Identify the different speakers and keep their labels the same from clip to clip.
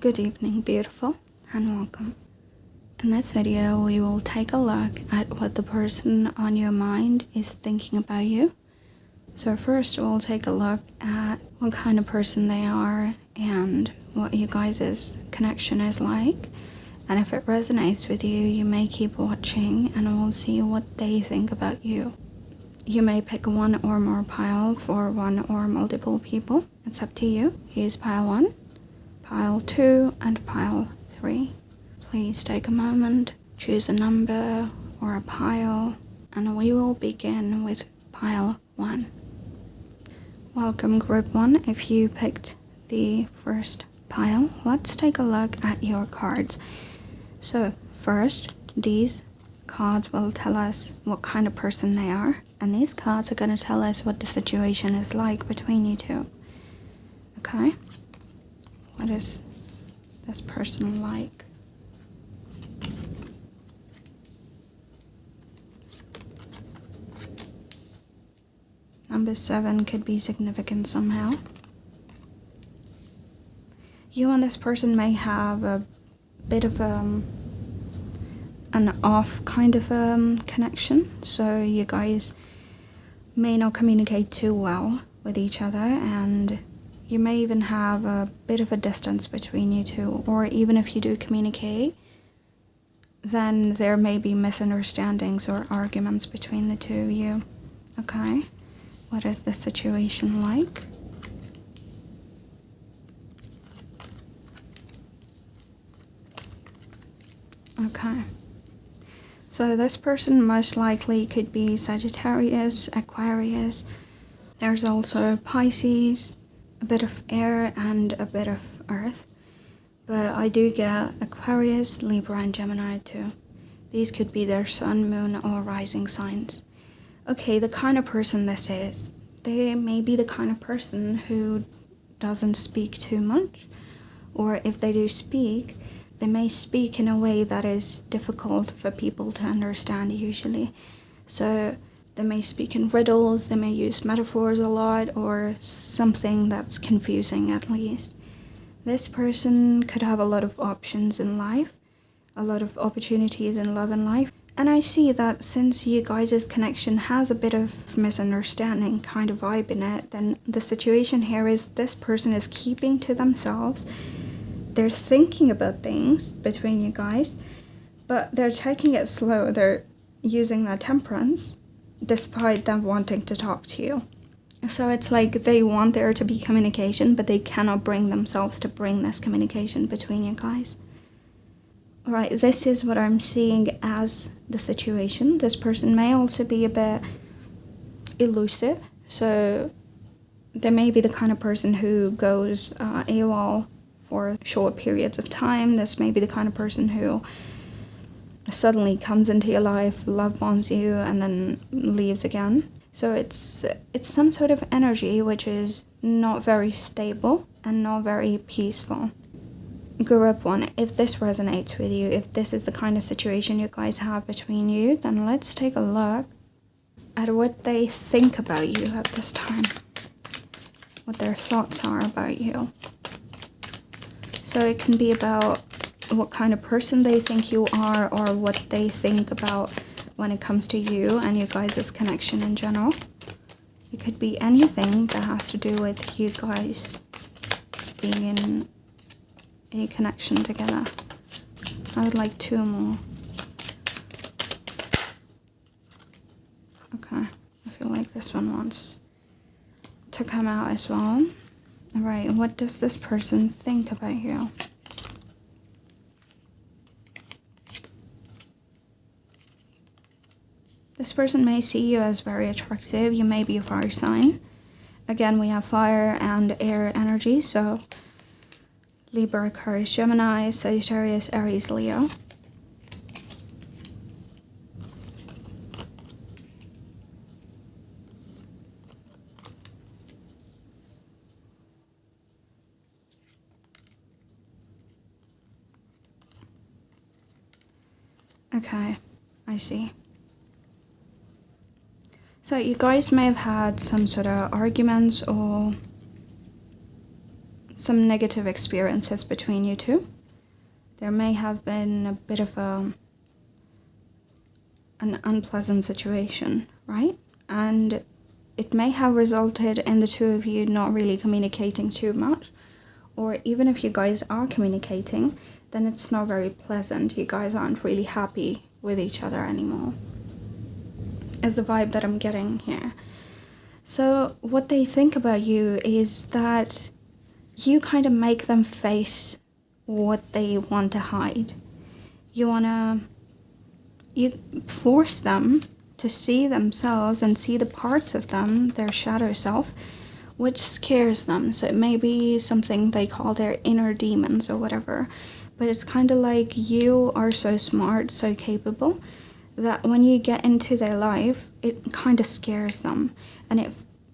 Speaker 1: Good evening, beautiful, and welcome. In this video, we will take a look at what the person on your mind is thinking about you. So first, we'll take a look at what kind of person they are and what you guys' connection is like. And if it resonates with you, you may keep watching and we'll see what they think about you. You may pick one or more pile for one or multiple people. It's up to you. Here's pile 1. Pile 2 and pile 3. Please take a moment, choose a number or a pile, and we will begin with pile 1. Welcome group 1. If you picked the first pile, let's take a look at your cards. So first, these cards will tell us what kind of person they are, and these cards are going to tell us what the situation is like between you two. Okay? What is this person like? Number 7 could be significant somehow. You and this person may have a bit of an off kind of connection, so you guys may not communicate too well with each other, and you may even have a bit of a distance between you two, or even if you do communicate, then there may be misunderstandings or arguments between the two of you. Okay, what is the situation like? Okay, so this person most likely could be Sagittarius, Aquarius. There's also Pisces, a bit of air and a bit of earth, but I do get Aquarius, Libra and Gemini too. These could be their sun, moon or rising signs. Okay, the kind of person this is, they may be the kind of person who doesn't speak too much, or if they do speak, they may speak in a way that is difficult for people to understand usually. So they may speak in riddles, they may use metaphors a lot, or something that's confusing at least. This person could have a lot of options in life, a lot of opportunities in love and life. And I see that since you guys' connection has a bit of misunderstanding kind of vibe in it, then the situation here is this person is keeping to themselves. They're thinking about things between you guys, but they're taking it slow. They're using their temperance despite them wanting to talk to you. So it's like they want there to be communication, but they cannot bring themselves to bring this communication between you guys. Alright, this is what I'm seeing as the situation. This person may also be a bit elusive, so they may be the kind of person who goes AWOL for short periods of time. This may be the kind of person who suddenly comes into your life, love bombs you, and then leaves again. So it's some sort of energy which is not very stable and not very peaceful. Group 1, if this resonates with you, if this is the kind of situation you guys have between you, then let's take a look at what they think about you at this time, what their thoughts are about you. So it can be about what kind of person they think you are, or what they think about when it comes to you and you guys' connection in general. It could be anything that has to do with you guys being in a connection together. I would like 2 more. Okay, I feel like this one wants to come out as well. Alright, what does this person think about you? This person may see you as very attractive. You may be a fire sign. Again, we have fire and air energy, so Libra, Aquarius, Gemini, Sagittarius, Aries, Leo. Okay, I see. So you guys may have had some sort of arguments or some negative experiences between you two. There may have been a bit of an unpleasant situation, right? And it may have resulted in the two of you not really communicating too much. Or even if you guys are communicating, then it's not very pleasant. You guys aren't really happy with each other anymore, is the vibe that I'm getting here. So what they think about you is that you kind of make them face what they want to hide. You force them to see themselves and see the parts of them, their shadow self, which scares them. So it may be something they call their inner demons or whatever. But it's kind of like you are so smart, so capable, that when you get into their life, it kind of scares them. And it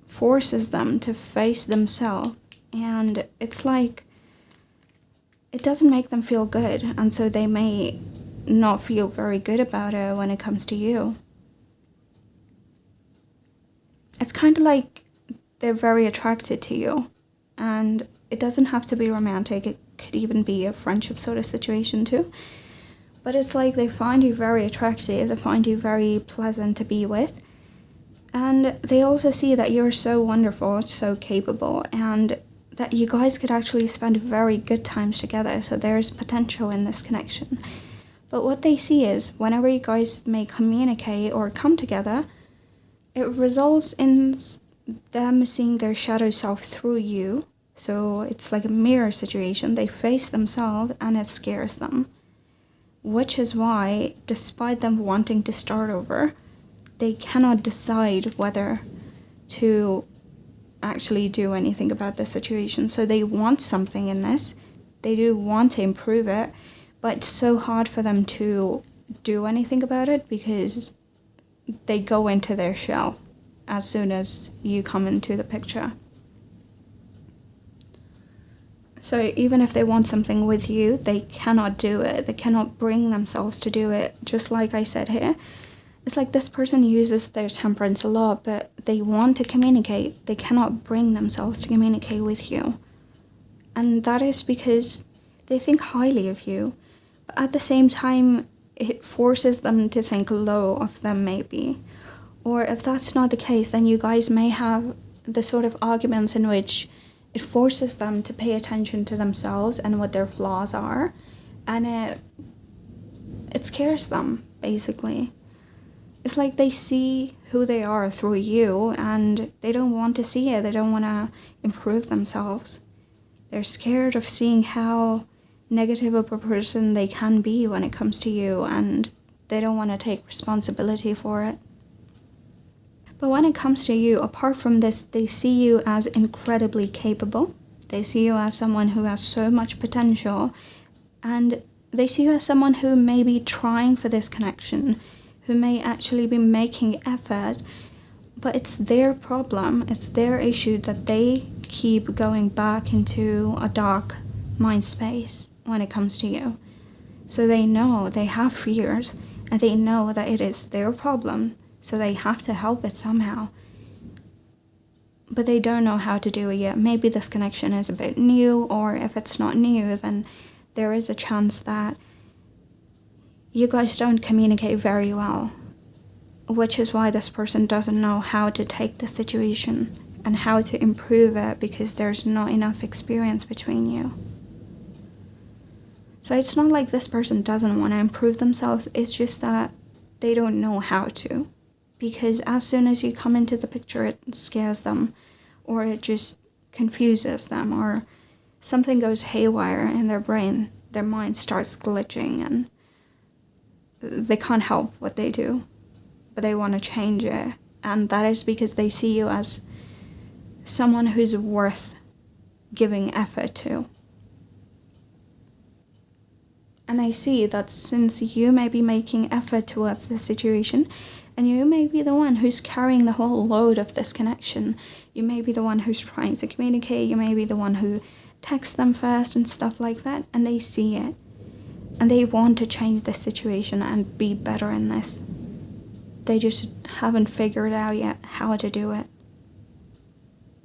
Speaker 1: forces them to face themselves. And it's like, it doesn't make them feel good. And so they may not feel very good about it when it comes to you. It's kind of like they're very attracted to you. And it doesn't have to be romantic. It could even be a friendship sort of situation too. But it's like they find you very attractive. They find you very pleasant to be with. And they also see that you're so wonderful, so capable, and that you guys could actually spend very good times together. So there's potential in this connection. But what they see is whenever you guys may communicate or come together, it results in them seeing their shadow self through you. So it's like a mirror situation. They face themselves and it scares them. Which is why, despite them wanting to start over, they cannot decide whether to actually do anything about the situation. So they want something in this. They do want to improve it, but it's so hard for them to do anything about it because they go into their shell as soon as you come into the picture. So even if they want something with you, they cannot do it. They cannot bring themselves to do it. Just like I said here, it's like this person uses their temperance a lot, but they want to communicate. They cannot bring themselves to communicate with you. And that is because they think highly of you. But at the same time, it forces them to think low of them maybe. Or if that's not the case, then you guys may have the sort of arguments in which it forces them to pay attention to themselves and what their flaws are. And it scares them, basically. It's like they see who they are through you and they don't want to see it. They don't want to improve themselves. They're scared of seeing how negative of a person they can be when it comes to you, and they don't want to take responsibility for it. But when it comes to you, apart from this, they see you as incredibly capable. They see you as someone who has so much potential, and they see you as someone who may be trying for this connection, who may actually be making effort, but it's their problem, it's their issue that they keep going back into a dark mind space when it comes to you. So they know they have fears, and they know that it is their problem, so they have to help it somehow. But they don't know how to do it yet. Maybe this connection is a bit new, or if it's not new, then there is a chance that you guys don't communicate very well, which is why this person doesn't know how to take the situation and how to improve it, because there's not enough experience between you. So it's not like this person doesn't want to improve themselves, it's just that they don't know how to. Because as soon as you come into the picture, it scares them, or it just confuses them, or something goes haywire in their brain, their mind starts glitching, and they can't help what they do, but they want to change it. And that is because they see you as someone who's worth giving effort to. And I see that since you may be making effort towards this situation, and you may be the one who's carrying the whole load of this connection, you may be the one who's trying to communicate, you may be the one who texts them first and stuff like that, and they see it. And they want to change this situation and be better in this. They just haven't figured out yet how to do it.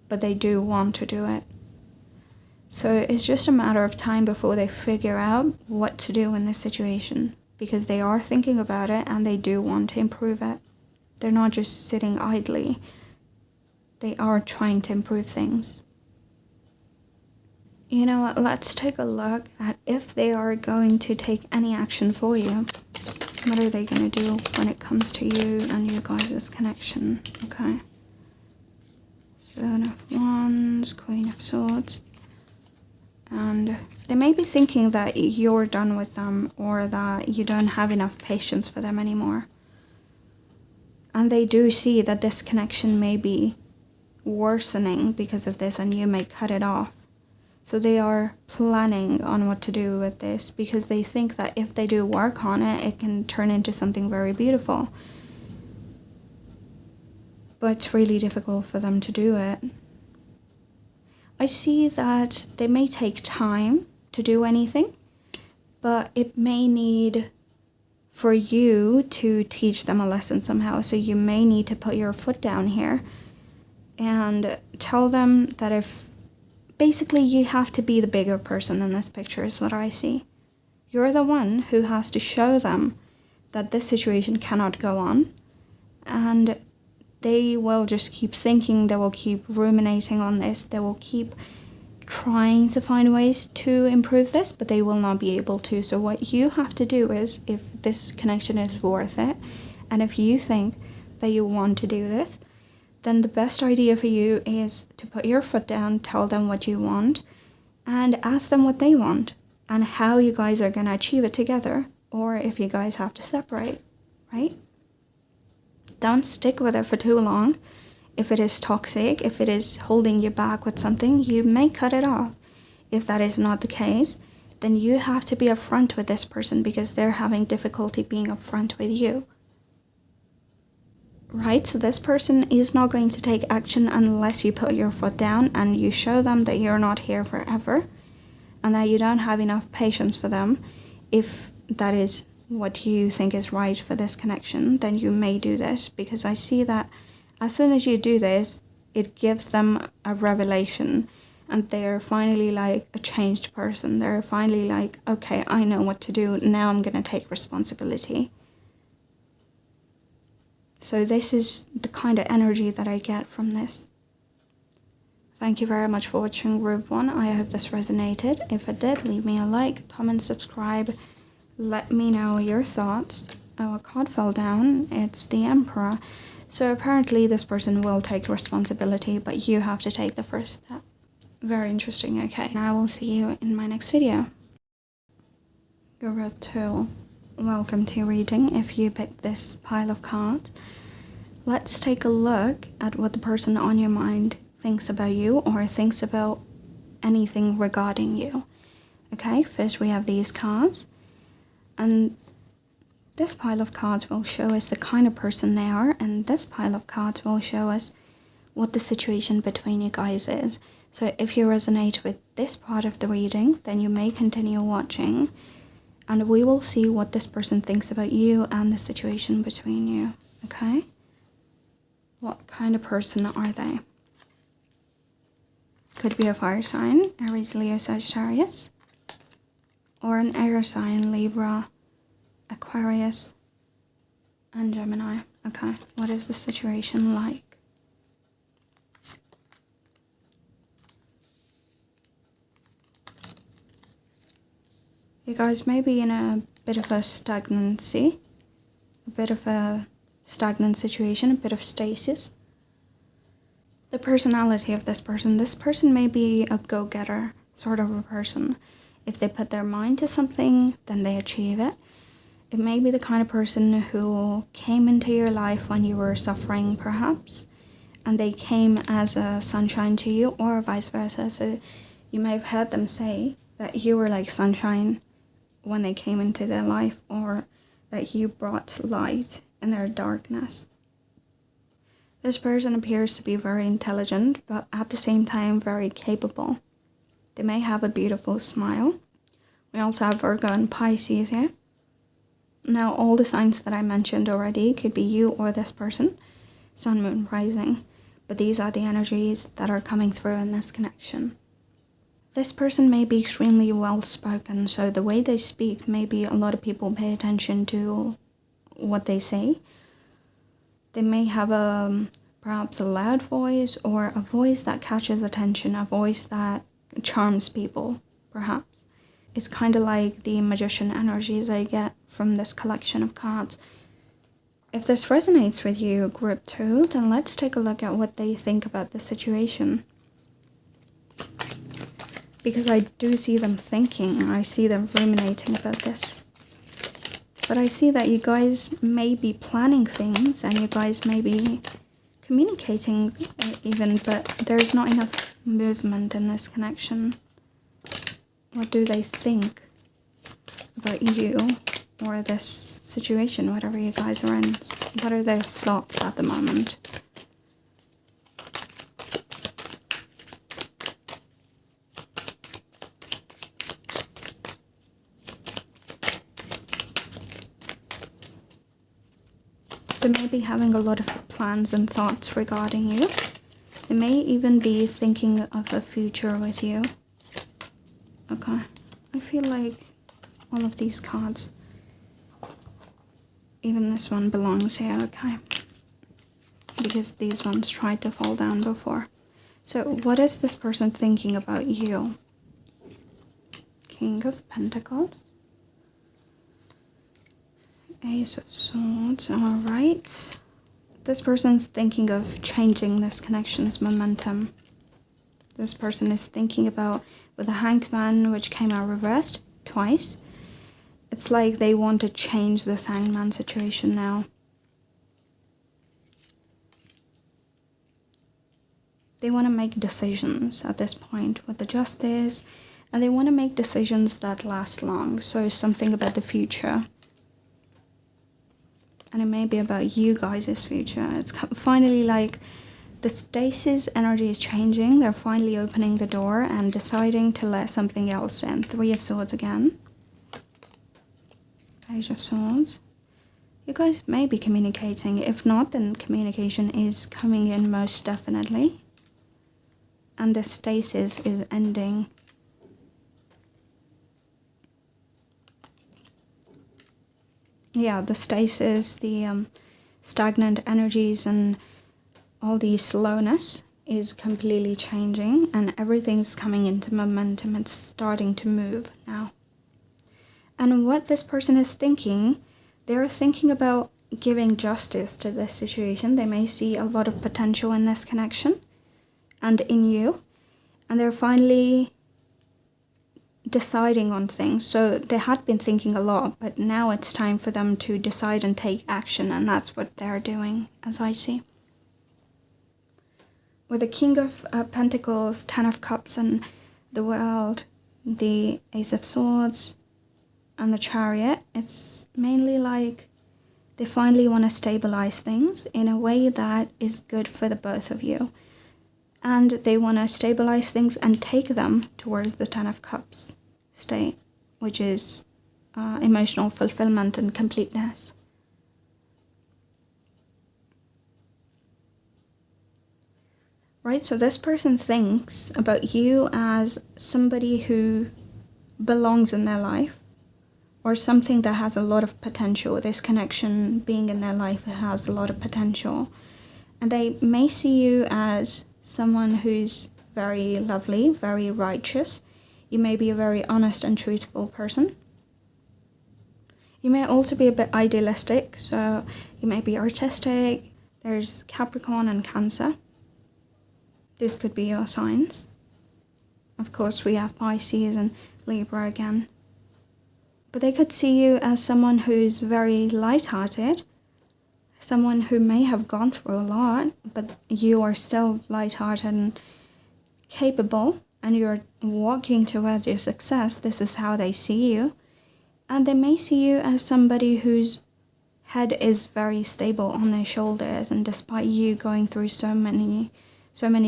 Speaker 1: But they do want to do it. So it's just a matter of time before they figure out what to do in this situation, because they are thinking about it and they do want to improve it. They're not just sitting idly. They are trying to improve things. You know what, let's take a look at if they are going to take any action for you. What are they going to do when it comes to you and your guys' connection? Okay. Seven of Wands, Queen of Swords. And they may be thinking that you're done with them, or that you don't have enough patience for them anymore. And they do see that this connection may be worsening because of this, and you may cut it off. So they are planning on what to do with this, because they think that if they do work on it, it can turn into something very beautiful. But it's really difficult for them to do it. I see that they may take time to do anything, but it may need for you to teach them a lesson somehow. So you may need to put your foot down here and tell them that if basically you have to be the bigger person in this picture is what I see. You're the one who has to show them that this situation cannot go on, and they will just keep thinking, they will keep ruminating on this, they will keep trying to find ways to improve this, but they will not be able to. So what you have to do is, if this connection is worth it, and if you think that you want to do this, then the best idea for you is to put your foot down, tell them what you want, and ask them what they want, and how you guys are going to achieve it together, or if you guys have to separate, right? Don't stick with it for too long. If it is toxic, if it is holding you back with something, you may cut it off. If that is not the case, then you have to be upfront with this person, because they're having difficulty being upfront with you. Right? So this person is not going to take action unless you put your foot down and you show them that you're not here forever, and that you don't have enough patience for them. If that is what you think is right for this connection, then you may do this, because I see that as soon as you do this, it gives them a revelation, and they're finally like a changed person. They're finally like, okay, I know what to do. Now I'm going to take responsibility. So this is the kind of energy that I get from this. Thank you very much for watching Group 1. I hope this resonated. If it did, leave me a like, comment, subscribe. Let me know your thoughts. Oh, a card fell down. It's the Emperor. So apparently this person will take responsibility, but you have to take the first step. Very interesting. Okay, and I will see you in my next video. Group 2. Welcome to your reading. If you picked this pile of cards, let's take a look at what the person on your mind thinks about you, or thinks about anything regarding you. Okay, first we have these cards, and this pile of cards will show us the kind of person they are, and this pile of cards will show us what the situation between you guys is. So if you resonate with this part of the reading, then you may continue watching, and we will see what this person thinks about you and the situation between you. Okay? What kind of person are they? Could be a fire sign, Aries, Leo, Sagittarius, or an air sign, Libra, Aquarius, and Gemini. Okay, what is the situation like? You guys may be in a bit of a stagnancy, a bit of a stagnant situation, a bit of stasis. The personality of this person may be a go-getter sort of a person. If they put their mind to something, then they achieve it. It may be the kind of person who came into your life when you were suffering, perhaps, and they came as a sunshine to you, or vice versa. So you may have heard them say that you were like sunshine when they came into their life, or that you brought light in their darkness. This person appears to be very intelligent, but at the same time very capable. They may have a beautiful smile. We also have Virgo and Pisces here. Now, all the signs that I mentioned already could be you or this person, Sun, Moon, Rising, but these are the energies that are coming through in this connection. This person may be extremely well spoken, so the way they speak, maybe a lot of people pay attention to what they say. They may have perhaps a loud voice, or a voice that catches attention, a voice that charms people, perhaps. It's kind of like the magician energies I get from this collection of cards. If this resonates with you, group 2, then let's take a look at what they think about the situation. Because I do see them thinking, I see them ruminating about this. But I see that you guys may be planning things, and you guys may be communicating even, but there's not enough movement in this connection. What do they think about you or this situation, whatever you guys are in? What are their thoughts at the moment? They may be having a lot of plans and thoughts regarding you. They may even be thinking of a future with you. Okay, I feel like all of these cards, even this one belongs here, okay? Because these ones tried to fall down before. So what is this person thinking about you? King of Pentacles. Ace of Swords, alright. This person's thinking of changing this connection's momentum. This person is thinking about, with the Hanged Man, which came out reversed twice, it's like they want to change this Hanged Man situation now. They want to make decisions at this point with the Justice, and they want to make decisions that last long, so something about the future. And it may be about you guys' future. It's finally like the stasis energy is changing. They're finally opening the door and deciding to let something else in. 3 of Swords again. Page of Swords. You guys may be communicating. If not, then communication is coming in most definitely. And the stasis is ending. Yeah, the stasis, the stagnant energies and all the slowness is completely changing, and everything's coming into momentum. It's starting to move now. And what this person is thinking, they're thinking about giving justice to this situation. They may see a lot of potential in this connection and in you, and they're finally deciding on things. So they had been thinking a lot, but now it's time for them to decide and take action, and that's what they're doing, as I see. With the King of Pentacles, 10 of Cups, and the World, the Ace of Swords, and the Chariot, it's mainly like they finally want to stabilize things in a way that is good for the both of you. And they want to stabilize things and take them towards the 10 of Cups state, which is emotional fulfillment and completeness. Right, so this person thinks about you as somebody who belongs in their life, or something that has a lot of potential. This connection being in their life has a lot of potential. And they may see you as someone who's very lovely, very righteous. You may be a very honest and truthful person. You may also be a bit idealistic, so you may be artistic. There's Capricorn and Cancer. This could be your signs. Of course, we have Pisces and Libra again. But they could see you as someone who's very light-hearted, someone who may have gone through a lot, but you are still light-hearted and capable, and you're walking towards your success. This is how they see you. And they may see you as somebody whose head is very stable on their shoulders, and despite you going through so many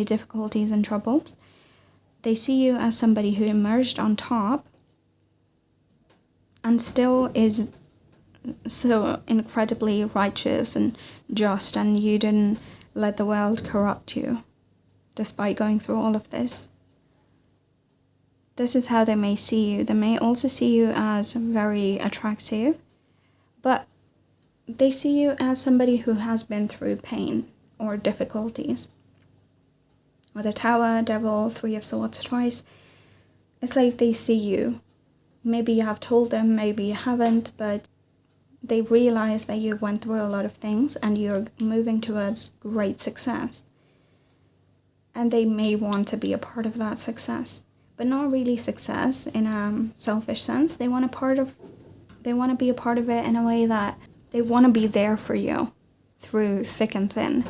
Speaker 1: difficulties and troubles, they see you as somebody who emerged on top and still is so incredibly righteous and just, and you didn't let the world corrupt you despite going through all of this. This is how they may see you. They may also see you as very attractive, but they see you as somebody who has been through pain or difficulties. With the Tower, Devil, Three of Swords twice, it's like they see you. Maybe you have told them, maybe you haven't, but they realize that you went through a lot of things and you're moving towards great success. And they may want to be a part of that success, but not really success in a selfish sense. They want to be a part of it in a way that they want to be there for you through thick and thin.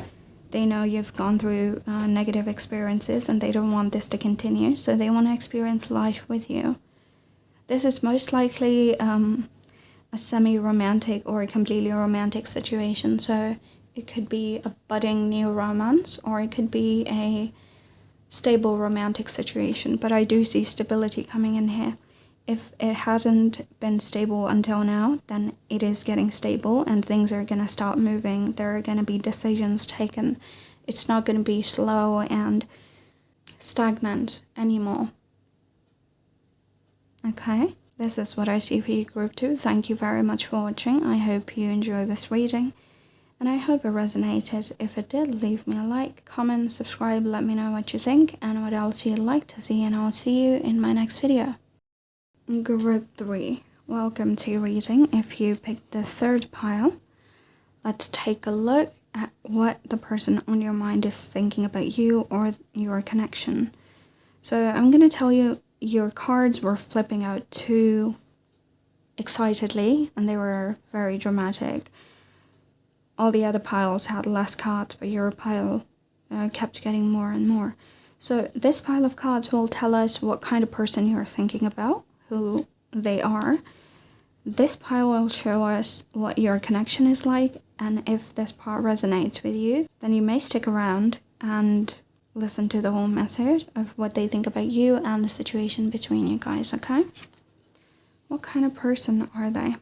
Speaker 1: They know you've gone through negative experiences and they don't want this to continue, so they want to experience life with you. This is most likely a semi-romantic or a completely romantic situation. So it could be a budding new romance, or it could be a stable romantic situation. But I do see stability coming in here. If it hasn't been stable until now, then it is getting stable and things are going to start moving. There are going to be decisions taken. It's not going to be slow and stagnant anymore. Okay, this is what I see for you, Group 2. Thank you very much for watching. I hope you enjoy this reading, and I hope it resonated. If it did, leave me a like, comment, subscribe, let me know what you think and what else you'd like to see, and I'll see you in my next video. Group 3, welcome to your reading. If you picked the third pile, let's take a look at what the person on your mind is thinking about you or your connection. So I'm going to tell you, your cards were flipping out too excitedly and they were very dramatic. All the other piles had less cards, but your pile kept getting more and more. So this pile of cards will tell us what kind of person you're thinking about, who they are. This pile will show us what your connection is like, and if this part resonates with you, then you may stick around and listen to the whole message of what they think about you and the situation between you guys, okay? What kind of person are they?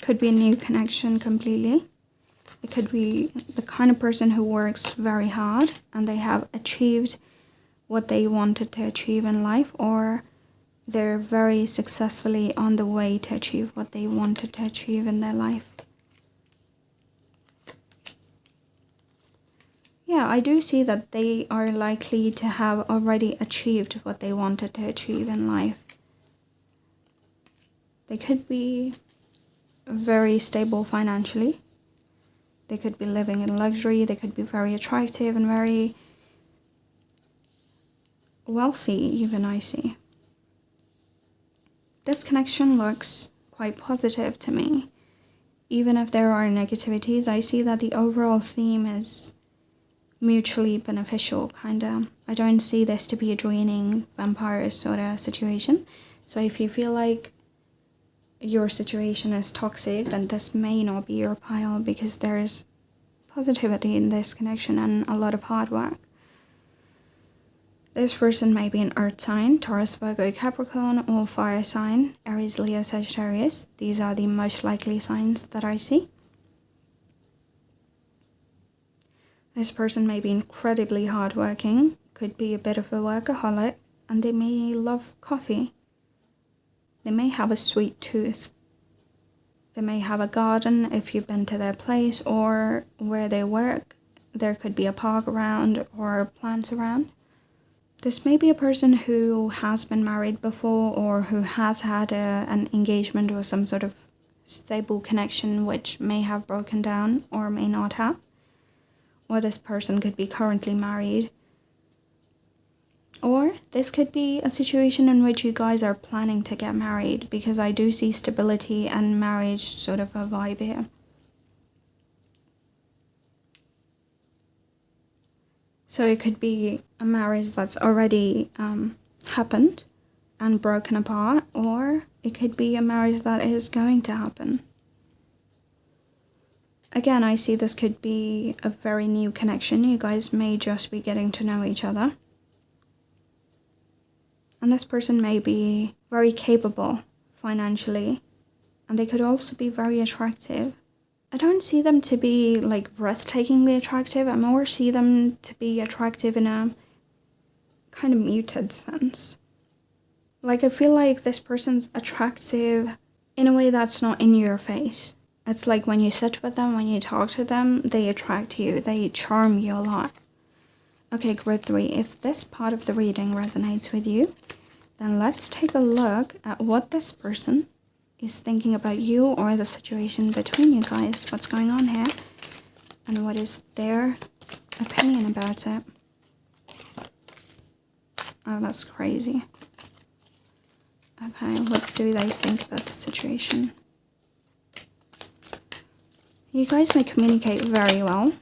Speaker 1: Could be a new connection completely. It could be the kind of person who works very hard and they have achieved what they wanted to achieve in life, or they're very successfully on the way to achieve what they wanted to achieve in their life. Yeah, I do see that they are likely to have already achieved what they wanted to achieve in life. They could be very stable financially. They could be living in luxury. They could be very attractive and very wealthy, even, I see. This connection looks quite positive to me. Even if there are negativities, I see that the overall theme is mutually beneficial, kinda. I don't see this to be a draining vampire sort of situation. So if you feel like your situation is toxic, then this may not be your pile, because there's positivity in this connection and a lot of hard work. This person may be an earth sign, Taurus, Virgo, Capricorn, or fire sign, Aries, Leo, Sagittarius. These are the most likely signs that I see. This person may be incredibly hardworking, could be a bit of a workaholic, and they may love coffee. They may have a sweet tooth. They may have a garden if you've been to their place, or where they work, there could be a park around or plants around. This may be a person who has been married before, or who has had an engagement or some sort of stable connection which may have broken down or may not have. Or this person could be currently married. Or this could be a situation in which you guys are planning to get married, because I do see stability and marriage sort of a vibe here. So it could be a marriage that's already happened and broken apart, or it could be a marriage that is going to happen. Again, I see this could be a very new connection. You guys may just be getting to know each other. And this person may be very capable financially, and they could also be very attractive. I don't see them to be like breathtakingly attractive. I more see them to be attractive in a kind of muted sense. Like, I feel like this person's attractive in a way that's not in your face. It's like when you sit with them, when you talk to them, they attract you, they charm you a lot. Okay, group 3, if this part of the reading resonates with you, then let's take a look at what this person is thinking about you or the situation between you guys. What's going on here? And what is their opinion about it? Oh, that's crazy. Okay, what do they think about the situation? You guys may communicate very well.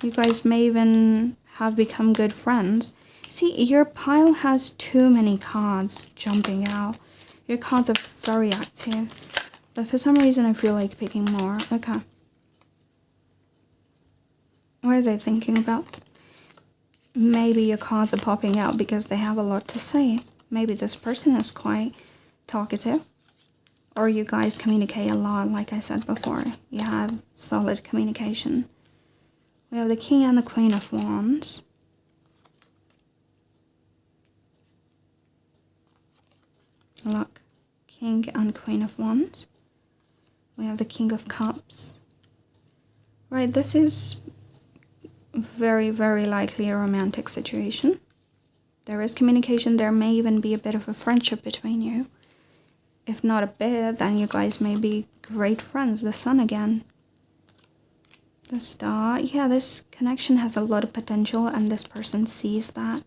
Speaker 1: You guys may even have become good friends. See, your pile has too many cards jumping out. Your cards are very active. But for some reason, I feel like picking more. Okay. What are they thinking about? Maybe your cards are popping out because they have a lot to say. Maybe this person is quite talkative. Or you guys communicate a lot, like I said before. You have solid communication. We have the King and the Queen of Wands. Look, King and Queen of Wands. We have the King of Cups. Right, this is very, very likely a romantic situation. There is communication. There may even be a bit of a friendship between you. If not a bit, then you guys may be great friends. The Sun again. The Star. Yeah, this connection has a lot of potential and this person sees that.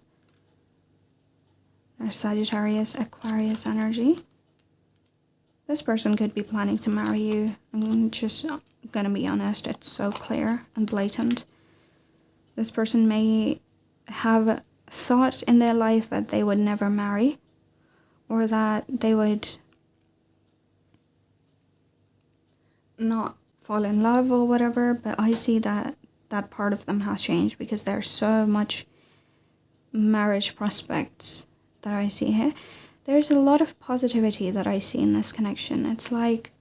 Speaker 1: There's Sagittarius, Aquarius energy. This person could be planning to marry you. I'm just gonna be honest, it's so clear and blatant. This person may have thought in their life that they would never marry, or that they would not fall in love or whatever, but I see that that part of them has changed because there's so much marriage prospects that I see here. There's a lot of positivity that I see in this connection. It's like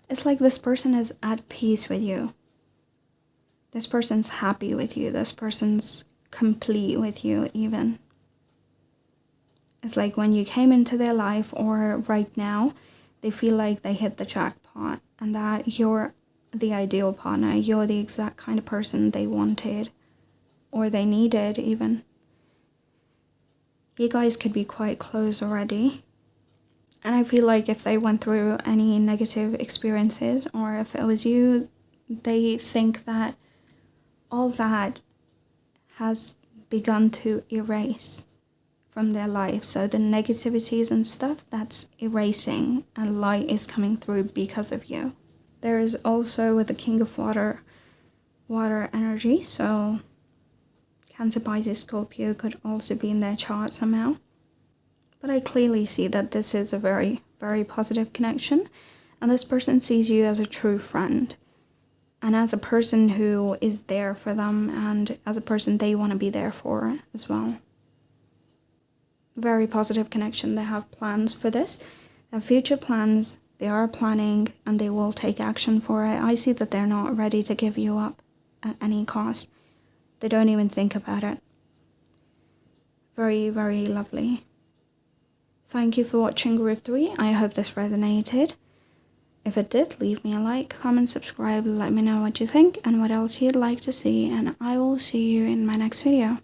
Speaker 1: this person is at peace with you. This person's happy with you. This person's complete with you even. It's like when you came into their life or right now, they feel like they hit the jackpot and that you're the ideal partner. You're the exact kind of person they wanted or they needed even. You guys could be quite close already. And I feel like if they went through any negative experiences or if it was you, they think that all that has begun to erase from their life. So the negativities and stuff, that's erasing and light is coming through because of you. There is also with the King of Water energy. So Cancer, Pisces, Scorpio could also be in their chart somehow. But I clearly see that this is a very, very positive connection. And this person sees you as a true friend. And as a person who is there for them. And as a person they want to be there for as well. Very positive connection. They have plans for this. They have future plans. They are planning. And they will take action for it. I see that they're not ready to give you up at any cost. They don't even think about it. Very, very lovely. Thank you for watching Group 3. I hope this resonated. If it did, leave me a like, comment, subscribe, let me know what you think and what else you'd like to see, and I will see you in my next video.